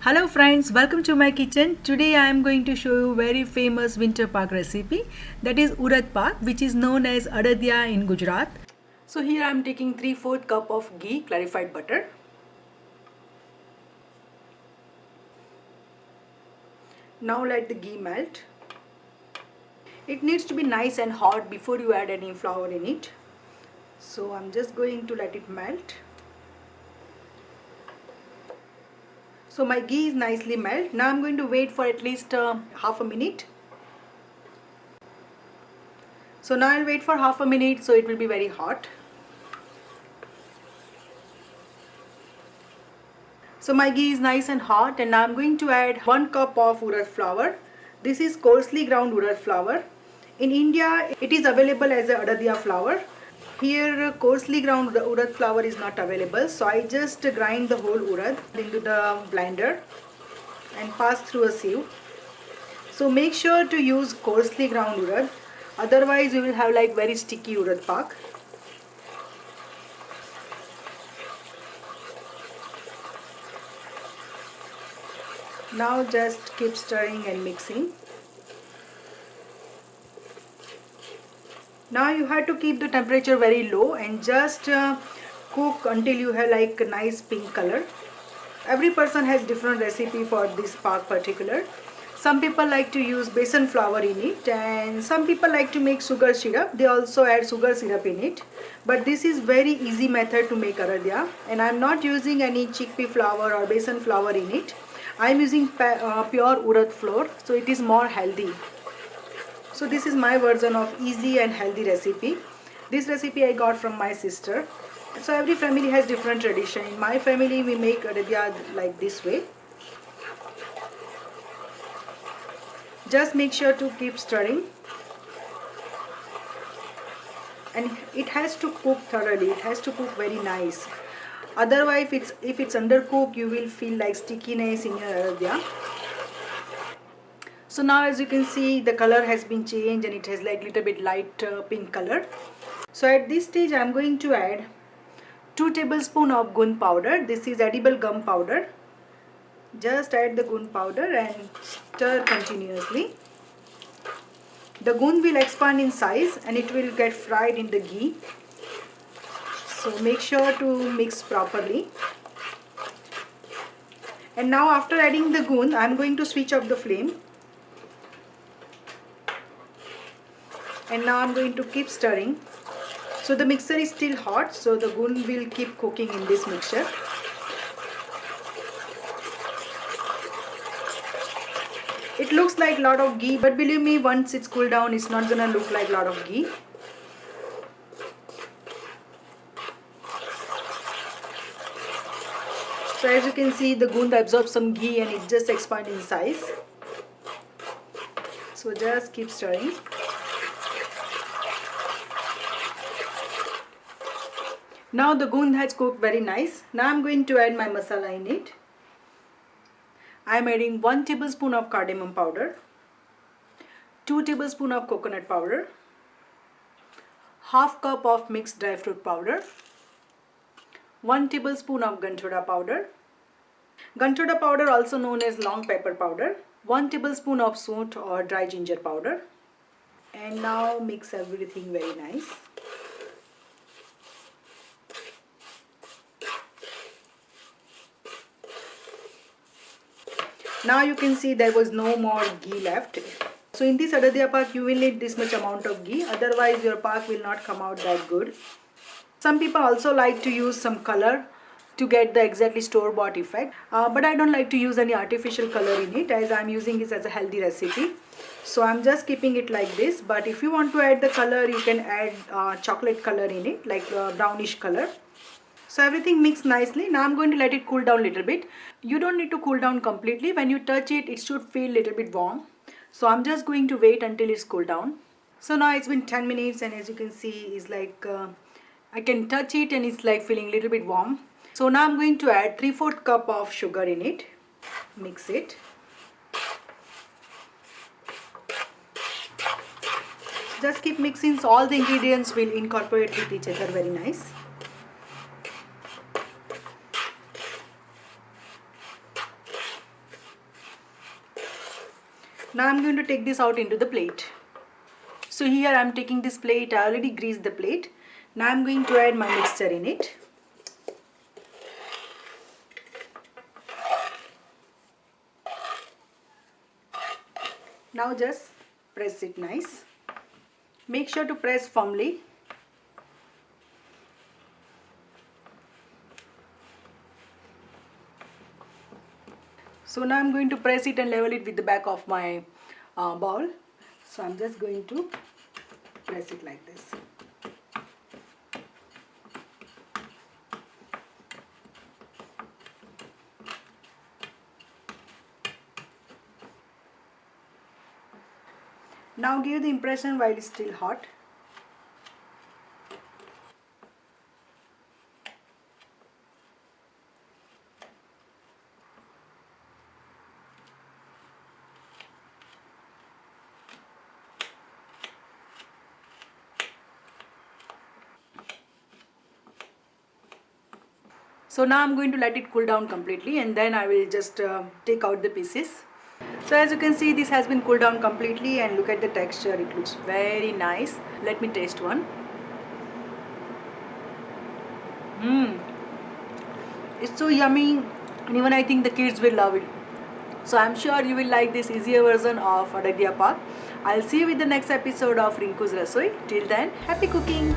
Hello friends, welcome to my kitchen. Today I am going to show you very famous winter paak recipe, that is urad paak, which is known as Adadiya in Gujarat. So here I am taking 3/4 cup of ghee, clarified butter. Now let the ghee melt. It needs to be nice and hot before you add any flour in it. So I am just going to let it melt. So my ghee is nicely melted. Now I'm going to wait for at least half a minute. So now I'll wait for half a minute so it will be very hot. So my ghee is nice and hot and now I'm going to add 1 cup of urad flour. This is coarsely ground urad flour. In India it is available as a Adadiya flour. Here coarsely ground urad flour is not available, so I just grind the whole urad into the blender and pass through a sieve. So make sure to use coarsely ground urad, otherwise you will have like very sticky urad paak. Now just keep stirring and mixing. Now you have to keep the temperature very low and just cook until you have like a nice pink color. Every person has different recipe for this paak particular. Some people like to use besan flour in it and some people like to make sugar syrup. They also add sugar syrup in it. But this is very easy method to make Adadiya, and I am not using any chickpea flour or besan flour in it. I am using pure urad flour, so it is more healthy. So this is my version of easy and healthy recipe. This recipe I got from my sister. So every family has different tradition. In my family we make Adadiya like this way. Just make sure to keep stirring. And it has to cook thoroughly. It has to cook very nice. Otherwise if it's undercooked, you will feel like stickiness in your Adadiya. So now as you can see, the color has been changed and it has like little bit light pink color. So at this stage I am going to add 2 tablespoons of gund powder. This is edible gum powder. Just add the gund powder and stir continuously. The gund will expand in size and it will get fried in the ghee. So make sure to mix properly. And now after adding the gund, I am going to switch off the flame. And now I am going to keep stirring. So the mixture is still hot, so the gund will keep cooking in this mixture. It looks like a lot of ghee, but believe me, once it's cooled down, it's not gonna look like a lot of ghee. So as you can see, the gund absorbs some ghee and it just expands in size. So just keep stirring. Now the gund has cooked very nice. Now I am going to add my masala in it. I am adding 1 tablespoon of cardamom powder, 2 tablespoons of coconut powder, half cup of mixed dry fruit powder, 1 tablespoon of gantoda powder. Gantoda powder also known as long pepper powder, 1 tablespoon of soot or dry ginger powder. And now mix everything very nice. Now you can see there was no more ghee left. So in this Adadiya paak you will need this much amount of ghee, otherwise your paak will not come out that good. Some people also like to use some color to get the exactly store-bought effect. But I don't like to use any artificial color in it, as I am using this as a healthy recipe. So I am just keeping it like this. But if you want to add the color, you can add chocolate color in it, like brownish color. So everything mixed nicely. Now I'm going to let it cool down a little bit. You don't need to cool down completely. When you touch it, it should feel a little bit warm. So I'm just going to wait until it's cooled down. So now it's been 10 minutes and as you can see, it's like I can touch it and it's like feeling a little bit warm. So now I'm going to add 3/4 cup of sugar in it. Mix it. Just keep mixing so all the ingredients will incorporate with each other very nice. Now I'm going to take this out into the plate. So here I'm taking this plate. I already greased the plate. Now I'm going to add my mixture in it. Now just press it nice. Make sure to press firmly. So now I'm going to press it and level it with the back of my bowl. So I'm just going to press it like this. Now give the impression while it's still hot. So now I'm going to let it cool down completely, and then I will just take out the pieces. So as you can see, this has been cooled down completely, and look at the texture, it looks very nice. Let me taste one. It's so yummy, and even I think the kids will love it. So I'm sure you will like this easier version of Adadiya Paak. I'll see you with the next episode of Rinku's Rasoi. Till then, happy cooking!